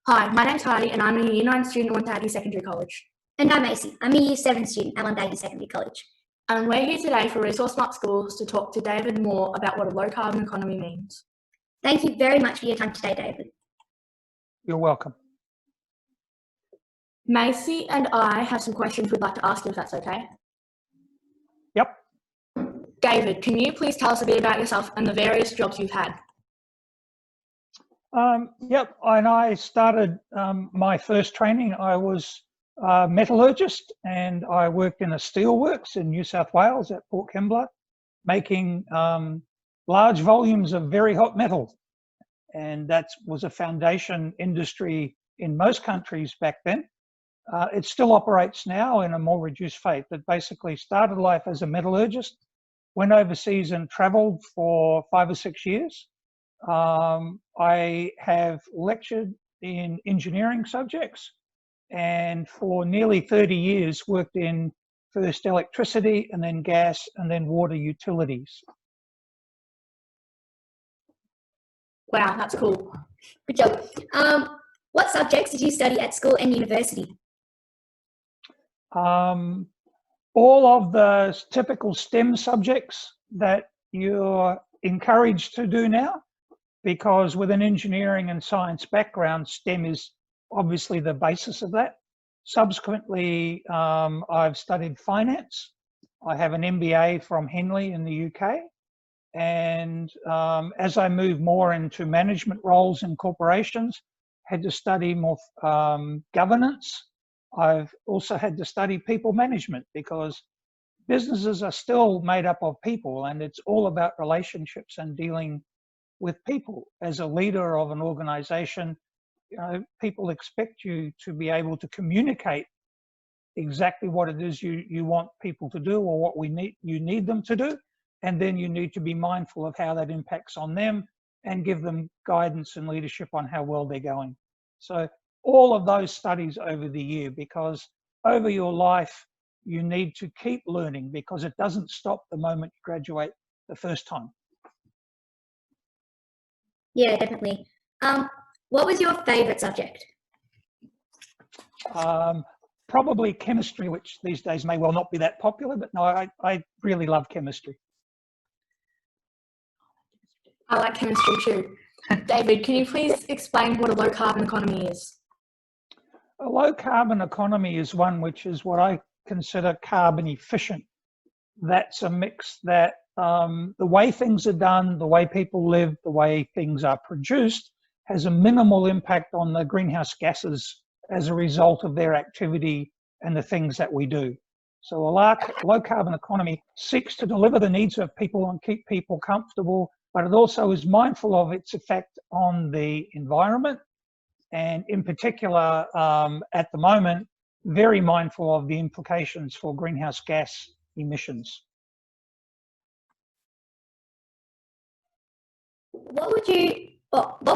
Hi, my name's Heidi and I'm a Year 9 student at Wonthaggi Secondary College. And I'm Macy. I'm a Year 7 student at Wonthaggi Secondary College. And we're here today for Resource Smart Schools to talk to David Mawer about what a low-carbon economy means. Thank you very much for your time today, David. You're welcome. Macy and I have some questions we'd like to ask you, if that's okay. Yep. David, can you please tell us a bit about yourself and the various jobs you've had? Yep, and I started my first training. I was a metallurgist and I worked in a steelworks in New South Wales at Port Kembla, making large volumes of very hot metal. And that was a foundation industry in most countries back then. It still operates now in a more reduced fate, but basically started life as a metallurgist, went overseas and traveled for 5 or 6 years. I have lectured in engineering subjects and for nearly 30 years worked in first electricity and then gas and then water utilities. Wow, that's cool. Good job. What subjects did you study at school and university? All of the typical STEM subjects that you're encouraged to do now, because with an engineering and science background, STEM is obviously the basis of that. Subsequently, I've studied finance. I have an MBA from Henley in the UK. And as I move more into management roles in corporations, had to study more governance. I've also had to study people management because businesses are still made up of people and it's all about relationships and dealing with people. As a leader of an organization, you know, people expect you to be able to communicate exactly what it is you want people to do or what you need them to do. And then you need to be mindful of how that impacts on them and give them guidance and leadership on how well they're going. So all of those studies over the year, because over your life, you need to keep learning because it doesn't stop the moment you graduate the first time. Yeah, definitely. What was your favorite subject? Probably chemistry, which these days may well not be that popular, but no, I really love chemistry. I like chemistry too. David, can you please explain what a low-carbon economy is? A low-carbon economy is one which is what I consider carbon efficient. That's a mix that the way things are done, the way people live, the way things are produced has a minimal impact on the greenhouse gases as a result of their activity and the things that we do. So a low-carbon economy seeks to deliver the needs of people and keep people comfortable, but it also is mindful of its effect on the environment. And in particular, at the moment, very mindful of the implications for greenhouse gas emissions. What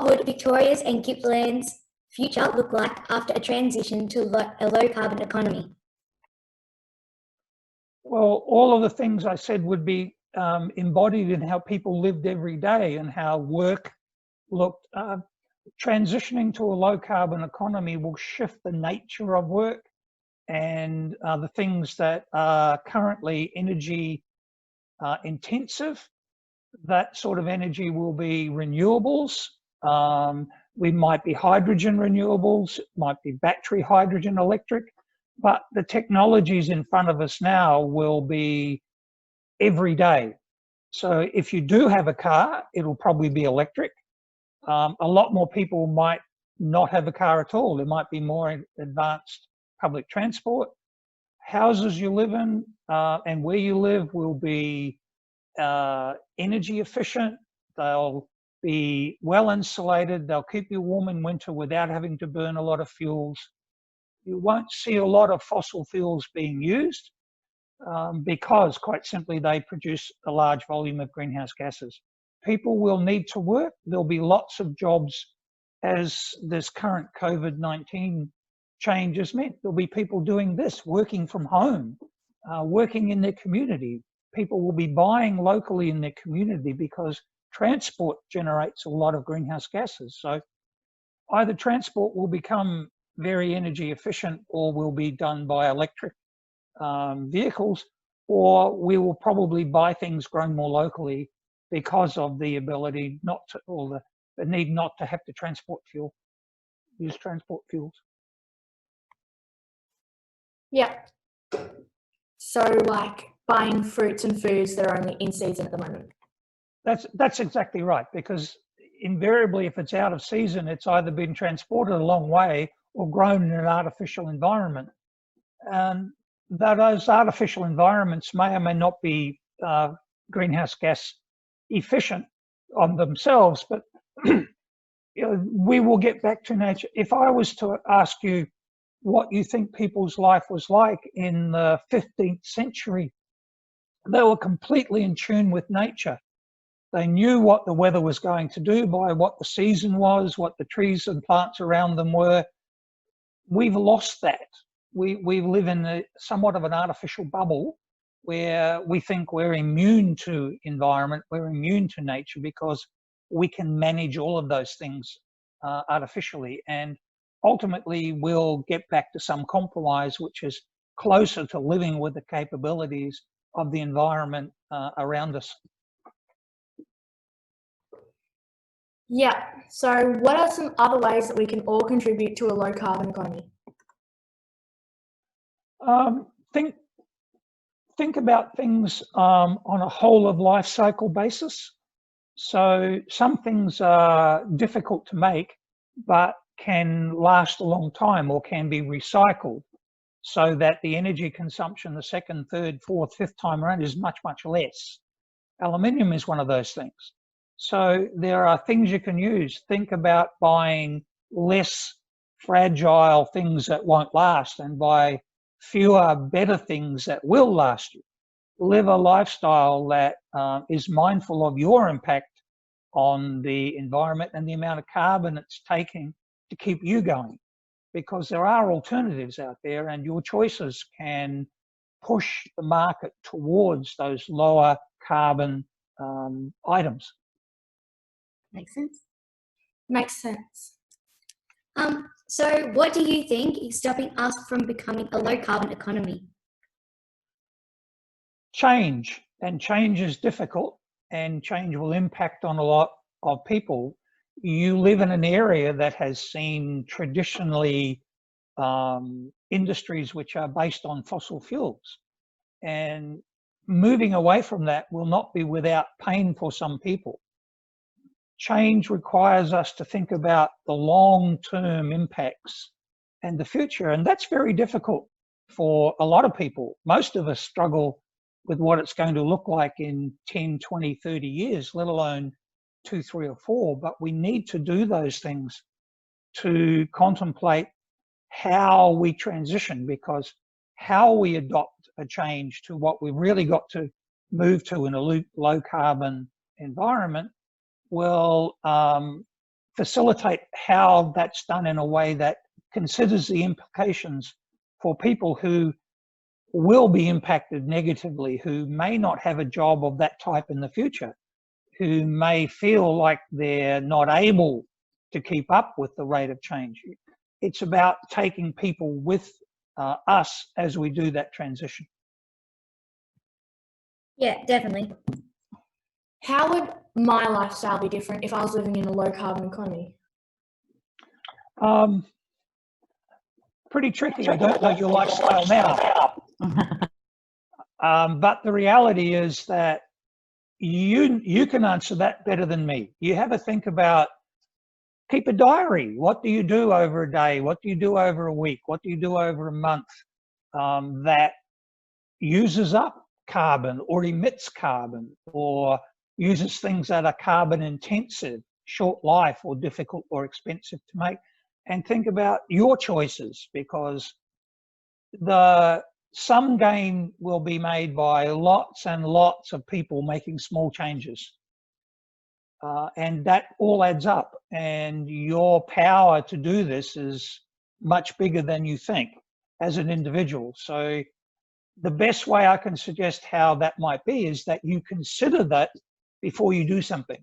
would Victoria's and Gippsland's future look like after a transition to a low-carbon economy? Well, all of the things I said would be embodied in how people lived every day and how work looked. Transitioning to a low-carbon economy will shift the nature of work and the things that are currently energy intensive. That sort of energy will be renewables. We might be hydrogen renewables, might be battery hydrogen electric, but the technologies in front of us now will be every day. So if you do have a car, it'll probably be electric. A lot more people might not have a car at all. There might be more advanced public transport. Houses you live in and where you live will be energy efficient. They'll be well insulated. They'll keep you warm in winter without having to burn a lot of fuels. You won't see a lot of fossil fuels being used because, quite simply, they produce a large volume of greenhouse gases. People will need to work. There'll be lots of jobs as this current COVID-19 change has meant. There'll be people doing this, working from home, working in their community. People will be buying locally in their community because transport generates a lot of greenhouse gases. So either transport will become very energy efficient or will be done by electric vehicles, or we will probably buy things grown more locally because of the ability not to, or the need not to have to use transport fuels. Yeah. So like buying fruits and foods that are only in season at the moment. That's exactly right, because invariably if it's out of season, it's either been transported a long way or grown in an artificial environment. And those artificial environments may or may not be greenhouse gas efficient on themselves, but we will get back to nature. If I was to ask you what you think people's life was like in the 15th century, they were completely in tune with nature. They knew what the weather was going to do by what the season was, what the trees and plants around them were. We've lost that. We live in somewhat of an artificial bubble where we think we're immune to environment, we're immune to nature because we can manage all of those things artificially. And ultimately, we'll get back to some compromise which is closer to living with the capabilities of the environment around us. Yeah. So what are some other ways that we can all contribute to a low carbon economy? Think about things on a whole of life cycle basis. So some things are difficult to make, but can last a long time or can be recycled so that the energy consumption the second, third, fourth, fifth time around is much, much less. Aluminium is one of those things. So there are things you can use. Think about buying less fragile things that won't last and buy fewer, better things that will last you. Live a lifestyle that is mindful of your impact on the environment and the amount of carbon it's taking to keep you going. Because there are alternatives out there and your choices can push the market towards those lower carbon items. Makes sense. Makes sense. So what do you think is stopping us from becoming a low carbon economy? Change, and change is difficult, and change will impact on a lot of people. You live in an area that has seen traditionally industries which are based on fossil fuels, and moving away from that will not be without pain for some people. Change requires us to think about the long-term impacts and the future, and that's very difficult for a lot of people. Most of us struggle with what it's going to look like in 10, 20, 30 years, let alone 2, 3, or 4. But we need to do those things to contemplate how we transition, because how we adopt a change to what we've really got to move to in a low carbon environment will facilitate how that's done in a way that considers the implications for people who will be impacted negatively, who may not have a job of that type in the future, who may feel like they're not able to keep up with the rate of change. It's about taking people with us as we do that transition. Yeah, definitely. How would my lifestyle be different if I was living in a low carbon economy? Pretty tricky. I don't know your lifestyle now. But the reality is that you can answer that better than me. You have to think about, keep a diary. What do you do over a day? What do you do over a week? What do you do over a month that uses up carbon or emits carbon or uses things that are carbon intensive, short life or difficult or expensive to make? And think about your choices, because some gain will be made by lots and lots of people making small changes. And that all adds up, and your power to do this is much bigger than you think as an individual. So the best way I can suggest how that might be is that you consider that before you do something.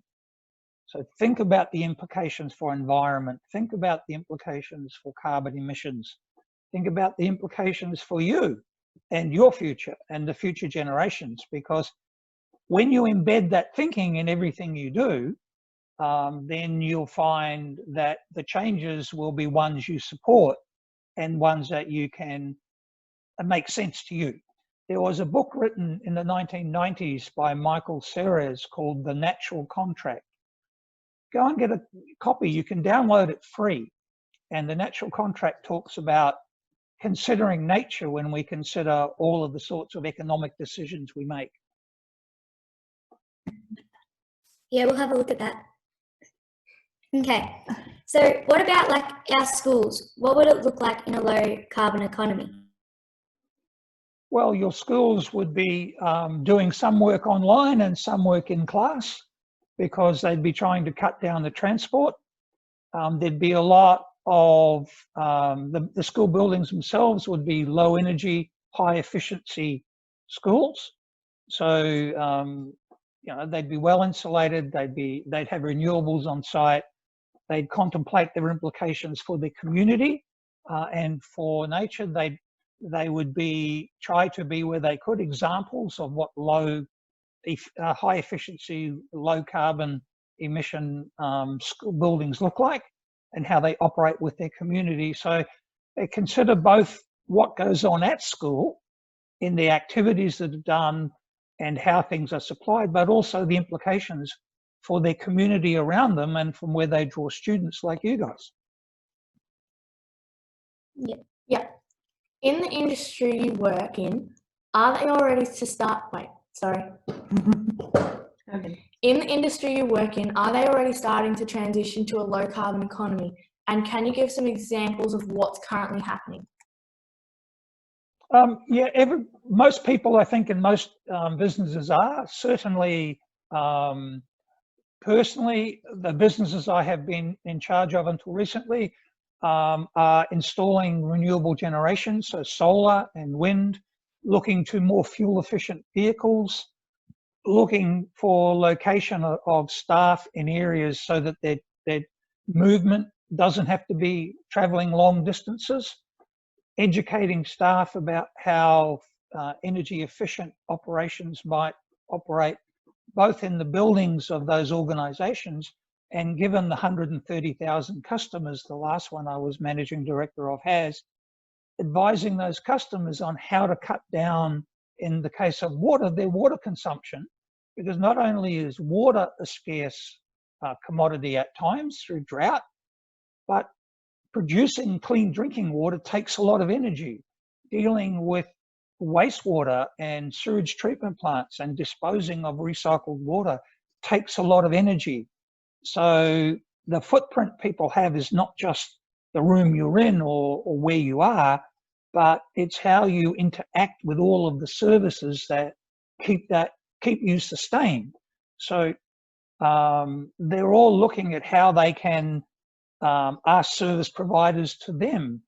So think about the implications for environment, think about the implications for carbon emissions, think about the implications for you and your future and the future generations, because when you embed that thinking in everything you do, then you'll find that the changes will be ones you support and ones that you can make sense to you. There was a book written in the 1990s by Michael Serres called The Natural Contract. Go and get a copy. You can download it free. And The Natural Contract talks about considering nature when we consider all of the sorts of economic decisions we make. Yeah, we'll have a look at that. Okay, so what about like our schools? What would it look like in a low carbon economy? Well, your schools would be doing some work online and some work in class, because they'd be trying to cut down the transport. There'd be a lot of the school buildings themselves would be low energy, high efficiency schools. So you know, they'd be well insulated. They'd have renewables on site. They'd contemplate their implications for the community and for nature. They would try to be, where they could, examples of what high efficiency, low carbon emission school buildings look like and how they operate with their community. So they consider both what goes on at school in the activities that are done and how things are supplied, but also the implications for their community around them and from where they draw students like you guys. Yeah. In the industry you work in, are they already to start? Wait, sorry. Okay. In the industry you work in, are they already starting to transition to a low carbon economy? And can you give some examples of what's currently happening? Yeah, most people, I think, and most businesses are. Certainly, personally, the businesses I have been in charge of until recently are installing renewable generation, so solar and wind, looking to more fuel efficient vehicles, looking for location of staff in areas so that their movement doesn't have to be traveling long distances, educating staff about how energy efficient operations might operate both in the buildings of those organizations, and given the 130,000 customers the last one I was managing director of has, advising those customers on how to cut down, in the case of water, their water consumption, because not only is water a scarce commodity at times through drought, but producing clean drinking water takes a lot of energy. Dealing with wastewater and sewage treatment plants and disposing of recycled water takes a lot of energy. So the footprint people have is not just the room you're in or where you are, but it's how you interact with all of the services that keep you sustained. So they're all looking at how they can ask service providers to them,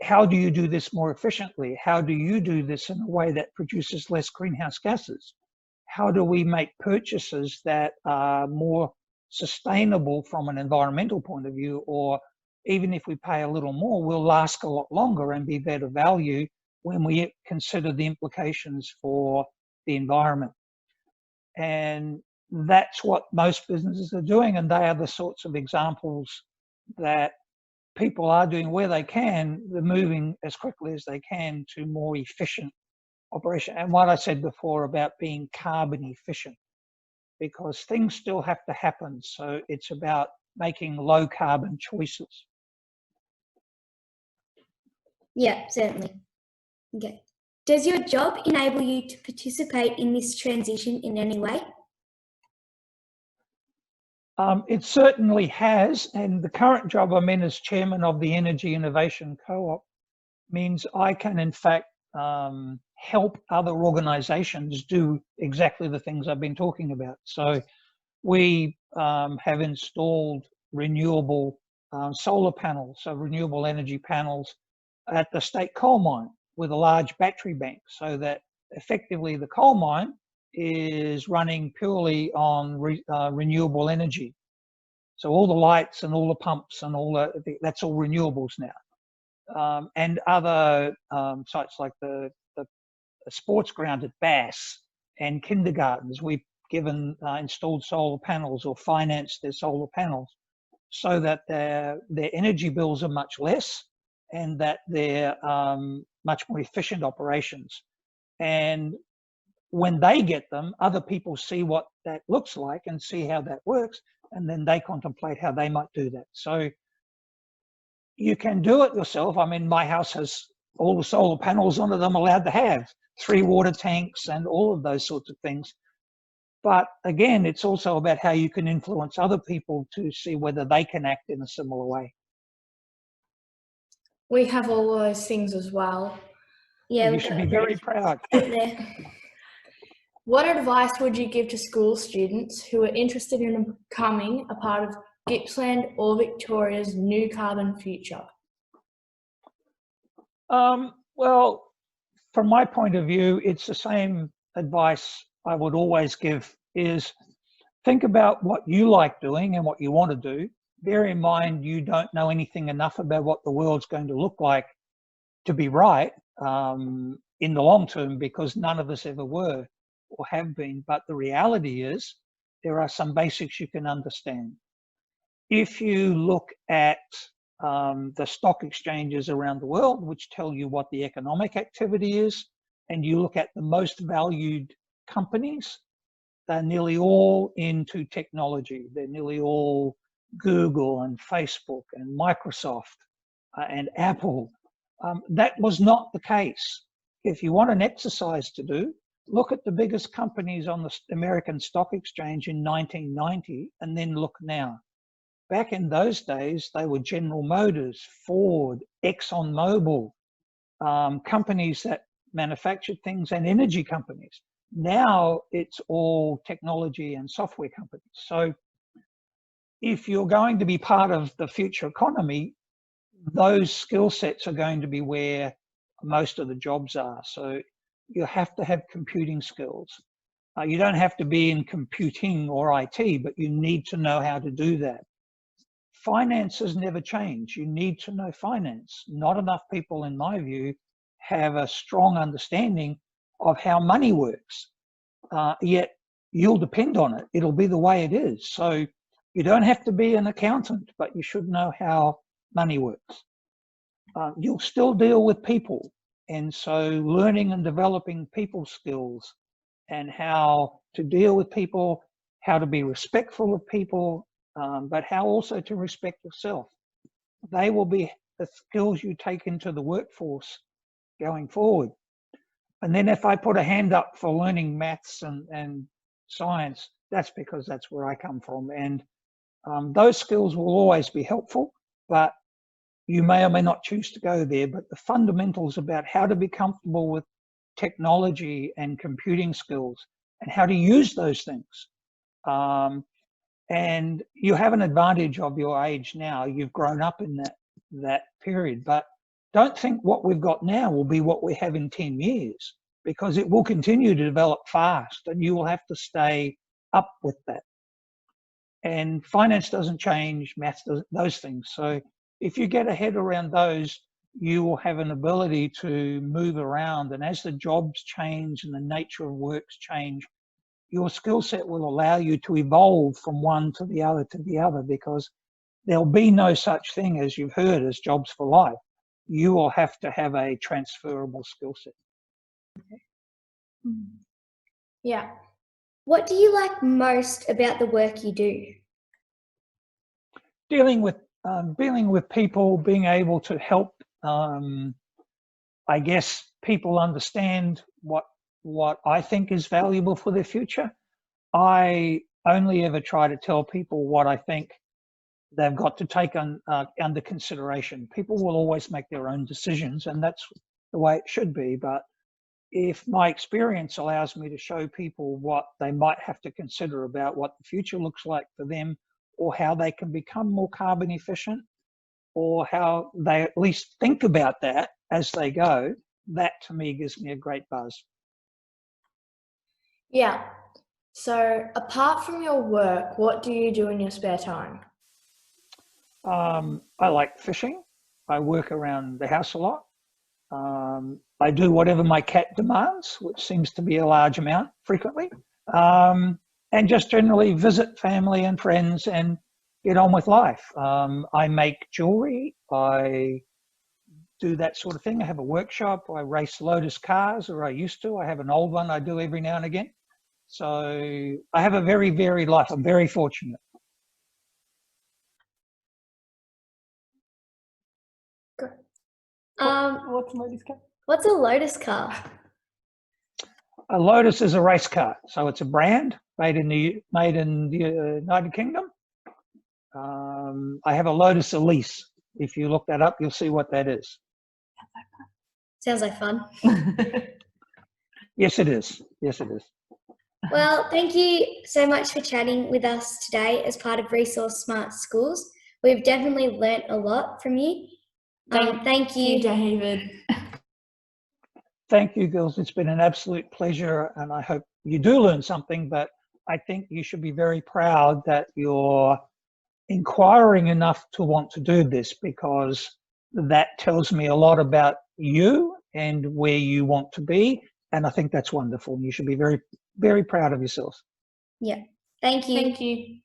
how do you do this more efficiently? How do you do this in a way that produces less greenhouse gases? How do we make purchases that are more sustainable from an environmental point of view, or even if we pay a little more, will last a lot longer and be better value when we consider the implications for the environment? And that's what most businesses are doing, and they are the sorts of examples that people are doing where they can. They're moving as quickly as they can to more efficient operation. And what I said before about being carbon efficient, because things still have to happen. So it's about making low carbon choices. Yeah, certainly. Okay. Does your job enable you to participate in this transition in any way? It certainly has, and the current job I'm in as chairman of the Energy Innovation Co-op means I can in fact help other organizations do exactly the things I've been talking about. So we have installed renewable solar panels, so renewable energy panels at the state coal mine with a large battery bank, so that effectively the coal mine is running purely on renewable energy. So all the lights and all the pumps and that's all renewables now. And other sites like the sports ground at Bass and kindergartens, we've installed solar panels or financed their solar panels so that their energy bills are much less and that they're much more efficient operations. And when they get them, other people see what that looks like and see how that works, and then they contemplate how they might do that. So you can do it yourself. I mean, my house has all the solar panels on it I'm allowed to have, 3 water tanks and all of those sorts of things. But again, it's also about how you can influence other people to see whether they can act in a similar way. We have all those things as well. Yeah, You should be very proud. there. What advice would you give to school students who are interested in becoming a part of Gippsland or Victoria's new carbon future? Well, from my point of view, it's the same advice I would always give, is think about what you like doing and what you want to do. Bear in mind, you don't know anything enough about what the world's going to look like to be right in the long term, because none of us ever were or have been. But the reality is there are some basics you can understand. If you look at the stock exchanges around the world, which tell you what the economic activity is, and you look at the most valued companies, they're nearly all into technology. They're nearly all Google and Facebook and Microsoft and Apple. That was not the case. If you want an exercise to do, look at the biggest companies on the American Stock Exchange in 1990 and then look now. Back in those days, they were General Motors, Ford, ExxonMobil, companies that manufactured things, and energy companies. Now it's all technology and software companies. So if you're going to be part of the future economy, those skill sets are going to be where most of the jobs are. So you have to have computing skills. You don't have to be in computing or IT, but you need to know how to do that. Finances never change. You need to know finance. Not enough people, in my view, have a strong understanding of how money works. Yet you'll depend on it. It'll be the way it is. So you don't have to be an accountant, but you should know how money works. You'll still deal with people. And so learning and developing people skills and how to deal with people, how to be respectful of people, but how also to respect yourself. They will be the skills you take into the workforce going forward. And then if I put a hand up for learning maths and science, that's because that's where I come from. And those skills will always be helpful, but you may or may not choose to go there. But the fundamentals about how to be comfortable with technology and computing skills and how to use those things. And you have an advantage of your age now. You've grown up in that period, but don't think what we've got now will be what we have in 10 years, because it will continue to develop fast and you will have to stay up with that. And finance doesn't change, maths doesn't, those things. So if you get a head around those, you will have an ability to move around. And as the jobs change and the nature of works change, your skill set will allow you to evolve from one to the other, because there'll be no such thing, as you've heard, as jobs for life. You will have to have a transferable skill set. Yeah. What do you like most about the work you do? Dealing with people, being able to help, I guess, people understand what I think is valuable for their future. I only ever try to tell people what I think they've got to take under consideration. People will always make their own decisions, and that's the way it should be. But if my experience allows me to show people what they might have to consider about what the future looks like for them, or how they can become more carbon efficient, or how they at least think about that as they go, that to me gives me a great buzz. Yeah. So apart from your work, what do you do in your spare time? I like fishing. I work around the house a lot. I do whatever my cat demands, which seems to be a large amount frequently, and just generally visit family and friends and get on with life. I make jewelry. I do that sort of thing. I have a workshop. I race Lotus cars, or I used to. I have an old one I do every now and again. So I have a very varied life. I'm very fortunate. What's a Lotus car? What's a Lotus car? A Lotus is a race car, so it's a brand made in the United Kingdom. I have a Lotus Elise. If you look that up, you'll see what that is. Sounds like fun. Yes, it is. Yes, it is. Well, thank you so much for chatting with us today as part of Resource Smart Schools. We've definitely learnt a lot from you. Thank you, David. Thank you, girls. It's been an absolute pleasure, and I hope you do learn something, but I think you should be very proud that you're inquiring enough to want to do this, because that tells me a lot about you and where you want to be, and I think that's wonderful. You should be very, very proud of yourselves. Yeah. Thank you. Thank you.